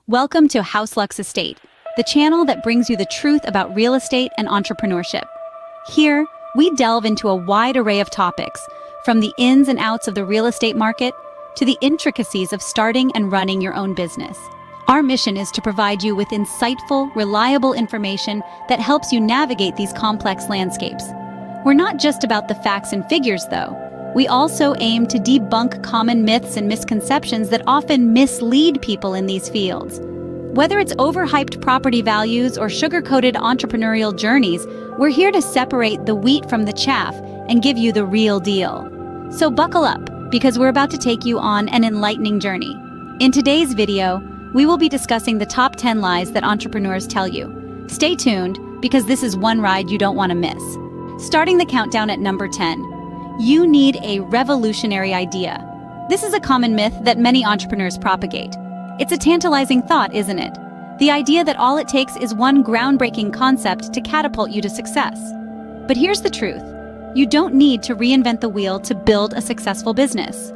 Welcome to House Lux Estate, the channel that brings you the truth about real estate and entrepreneurship. Here, we delve into a wide array of topics, from the ins and outs of the real estate market to the intricacies of starting and running your own business. Our mission is to provide you with insightful, reliable information that helps you navigate these complex landscapes. We're not just about the facts and figures, though. We also aim to debunk common myths and misconceptions that often mislead people in these fields. Whether it's overhyped property values or sugar-coated entrepreneurial journeys, we're here to separate the wheat from the chaff and give you the real deal. So buckle up, because we're about to take you on an enlightening journey. In today's video, we will be discussing the top 10 lies that entrepreneurs tell you. Stay tuned, because this is one ride you don't want to miss. Starting the countdown at number 10. You need a revolutionary idea. This is a common myth that many entrepreneurs propagate. It's a tantalizing thought, isn't it? The idea that all it takes is one groundbreaking concept to catapult you to success. But here's the truth. You don't need to reinvent the wheel to build a successful business.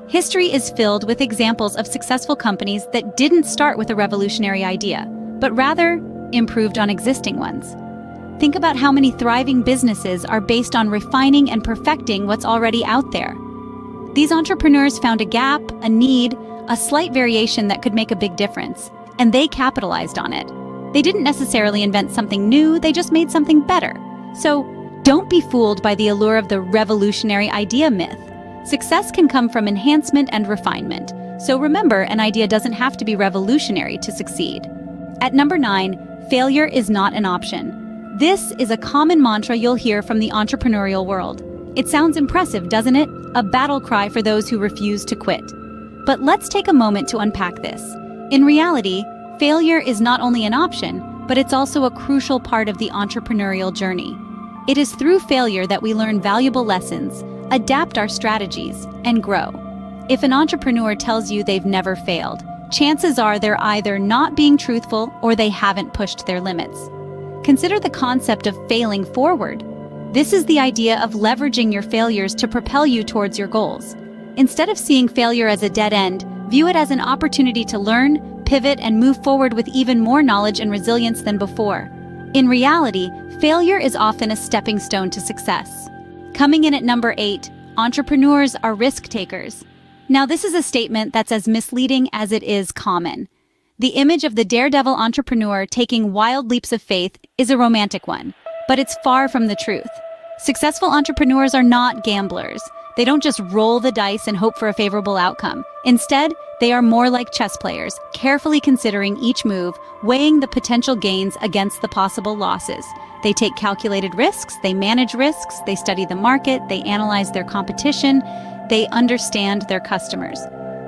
History is filled with examples of successful companies that didn't start with a revolutionary idea, but rather improved on existing ones. Think about how many thriving businesses are based on refining and perfecting what's already out there. These entrepreneurs found a gap, a need, a slight variation that could make a big difference, and they capitalized on it. They didn't necessarily invent something new, they just made something better. So, don't be fooled by the allure of the revolutionary idea myth. Success can come from enhancement and refinement. So remember, an idea doesn't have to be revolutionary to succeed. At number 9, failure is not an option. This is a common mantra you'll hear from the entrepreneurial world. It sounds impressive, doesn't it? A battle cry for those who refuse to quit. But let's take a moment to unpack this. In reality, failure is not only an option, but it's also a crucial part of the entrepreneurial journey. It is through failure that we learn valuable lessons, adapt our strategies, and grow. If an entrepreneur tells you they've never failed, chances are they're either not being truthful or they haven't pushed their limits. Consider the concept of failing forward. This is the idea of leveraging your failures to propel you towards your goals. Instead of seeing failure as a dead end, view it as an opportunity to learn, pivot, and move forward with even more knowledge and resilience than before. In reality, failure is often a stepping stone to success. Coming in at number 8, entrepreneurs are risk takers. Now, this is a statement that's as misleading as it is common. The image of the daredevil entrepreneur taking wild leaps of faith is a romantic one, but it's far from the truth. Successful entrepreneurs are not gamblers. They don't just roll the dice and hope for a favorable outcome. Instead, they are more like chess players, carefully considering each move, weighing the potential gains against the possible losses. They take calculated risks, they manage risks, they study the market, they analyze their competition, they understand their customers.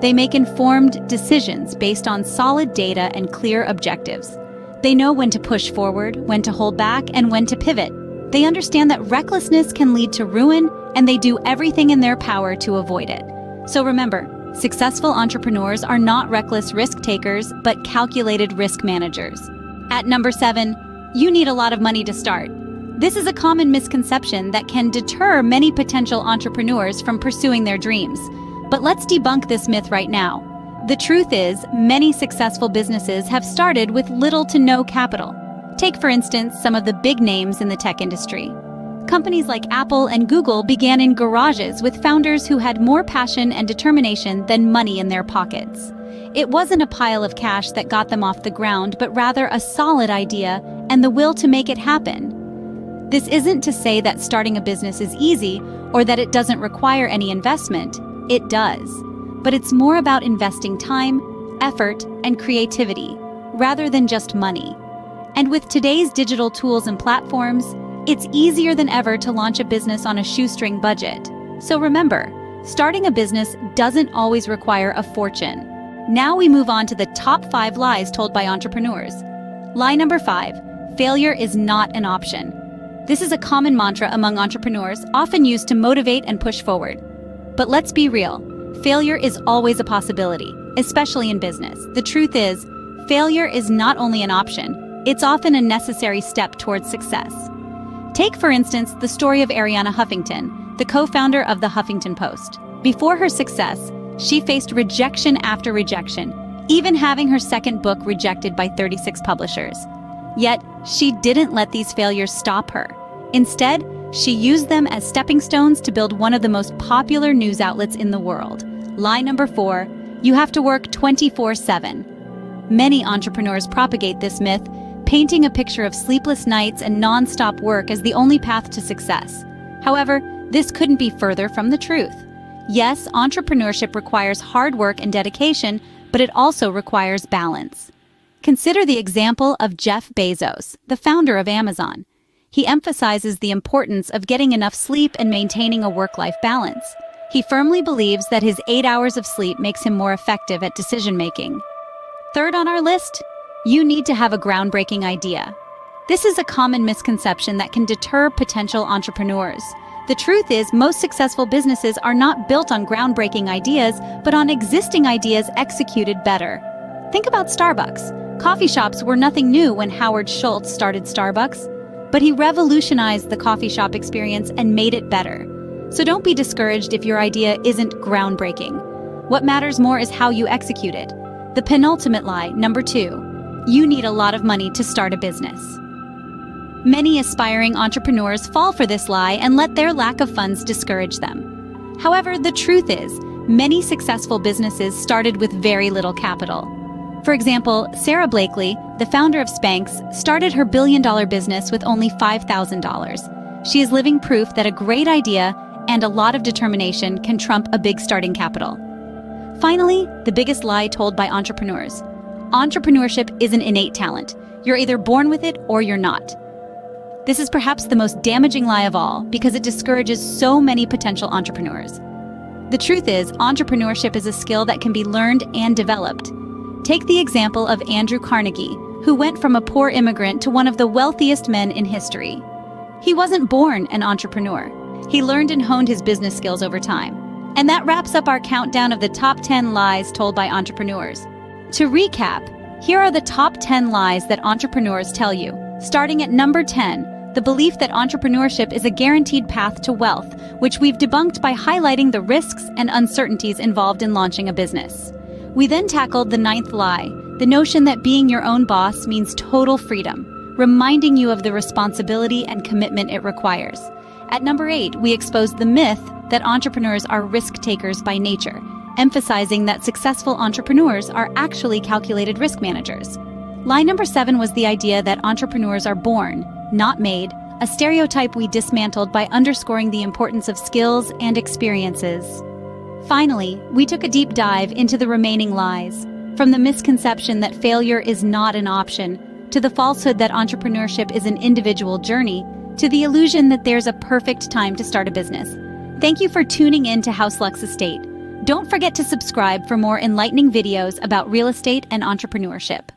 They make informed decisions based on solid data and clear objectives. They know when to push forward, when to hold back, and when to pivot. They understand that recklessness can lead to ruin, and they do everything in their power to avoid it. So remember, successful entrepreneurs are not reckless risk takers, but calculated risk managers. At number 7, you need a lot of money to start. This is a common misconception that can deter many potential entrepreneurs from pursuing their dreams. But let's debunk this myth right now. The truth is, many successful businesses have started with little to no capital. Take, for instance, some of the big names in the tech industry. Companies like Apple and Google began in garages with founders who had more passion and determination than money in their pockets. It wasn't a pile of cash that got them off the ground, but rather a solid idea and the will to make it happen. This isn't to say that starting a business is easy or that it doesn't require any investment. It does, but it's more about investing time, effort, and creativity, rather than just money. And with today's digital tools and platforms, it's easier than ever to launch a business on a shoestring budget. So remember, starting a business doesn't always require a fortune. Now we move on to the top 5 lies told by entrepreneurs. Lie number 5, failure is not an option. This is a common mantra among entrepreneurs, often used to motivate and push forward. But let's be real, failure is always a possibility, especially in business. The truth is, failure is not only an option, it's often a necessary step towards success. Take, for instance, the story of Arianna Huffington, the co-founder of the Huffington Post. Before her success, she faced rejection after rejection, even having her second book rejected by 36 publishers. Yet, she didn't let these failures stop her. Instead, she used them as stepping stones to build one of the most popular news outlets in the world. Lie number 4, you have to work 24/7. Many entrepreneurs propagate this myth, painting a picture of sleepless nights and non-stop work as the only path to success. However, this couldn't be further from the truth. Yes, entrepreneurship requires hard work and dedication, but it also requires balance. Consider the example of Jeff Bezos, the founder of Amazon. He emphasizes the importance of getting enough sleep and maintaining a work-life balance. He firmly believes that his 8 hours of sleep makes him more effective at decision-making. Third on our list, you need to have a groundbreaking idea. This is a common misconception that can deter potential entrepreneurs. The truth is, most successful businesses are not built on groundbreaking ideas, but on existing ideas executed better. Think about Starbucks. Coffee shops were nothing new when Howard Schultz started Starbucks, but he revolutionized the coffee shop experience and made it better. So don't be discouraged if your idea isn't groundbreaking. What matters more is how you execute it. The penultimate lie, number 2, you need a lot of money to start a business. Many aspiring entrepreneurs fall for this lie and let their lack of funds discourage them. However, the truth is, many successful businesses started with very little capital. For example, Sarah Blakely, the founder of Spanx, started her billion-dollar business with only $5,000. She is living proof that a great idea and a lot of determination can trump a big starting capital. Finally, the biggest lie told by entrepreneurs. Entrepreneurship is an innate talent. You're either born with it or you're not. This is perhaps the most damaging lie of all because it discourages so many potential entrepreneurs. The truth is, entrepreneurship is a skill that can be learned and developed. Take the example of Andrew Carnegie, who went from a poor immigrant to one of the wealthiest men in history. He wasn't born an entrepreneur. He learned and honed his business skills over time. And that wraps up our countdown of the top 10 lies told by entrepreneurs. To recap, here are the top 10 lies that entrepreneurs tell you. Starting at number 10, the belief that entrepreneurship is a guaranteed path to wealth, which we've debunked by highlighting the risks and uncertainties involved in launching a business. We then tackled the 9th lie, the notion that being your own boss means total freedom, reminding you of the responsibility and commitment it requires. At number 8, we exposed the myth that entrepreneurs are risk takers by nature, emphasizing that successful entrepreneurs are actually calculated risk managers. Lie number 7 was the idea that entrepreneurs are born, not made, a stereotype we dismantled by underscoring the importance of skills and experiences. Finally, we took a deep dive into the remaining lies, from the misconception that failure is not an option, to the falsehood that entrepreneurship is an individual journey, to the illusion that there's a perfect time to start a business. Thank you for tuning in to House Lux Estate. Don't forget to subscribe for more enlightening videos about real estate and entrepreneurship.